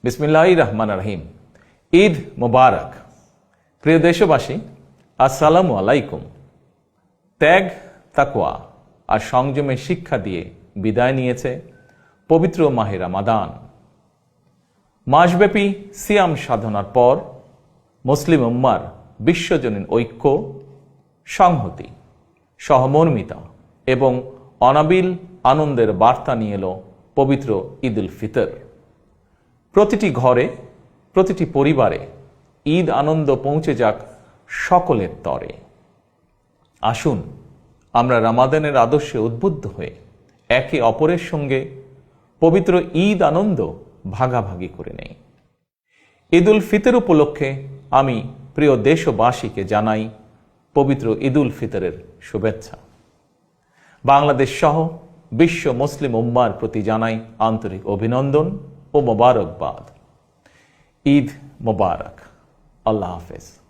বিসমিল্লাহির রহমানির রহিম। ঈদ মোবারক। প্রিয় দেশবাসী, আসসালামু আলাইকুম। ত্যাগ, তাকওয়া আর সংযমের শিক্ষা দিয়ে বিদায় নিয়েছে পবিত্র মাহে রমাদান। মাসব্যাপী সিয়াম সাধনার পর মুসলিম উম্মার বিশ্বজনীন ঐক্য, সংহতি, সহমর্মিতা এবং অনাবিল আনন্দের বার্তা নিয়ে এলো পবিত্র ঈদ উল ফিতর। প্রতিটি ঘরে, প্রতিটি পরিবারে ঈদ আনন্দ পৌঁছে যাক সকলের তরে। আসুন আমরা রমাদানের আদর্শে উদ্বুদ্ধ হয়ে একে অপরের সঙ্গে পবিত্র ঈদ আনন্দ ভাগাভাগি করে নেই। ঈদ উল ফিতর উপলক্ষে আমি প্রিয় দেশবাসীকে জানাই পবিত্র ঈদ উল ফিতরের শুভেচ্ছা। বাংলাদেশ সহ বিশ্ব মুসলিম উম্মার প্রতি জানাই আন্তরিক অভিনন্দন ও মোবারকবাদ। ঈদ মোবারক। আল্লাহ হাফেজ।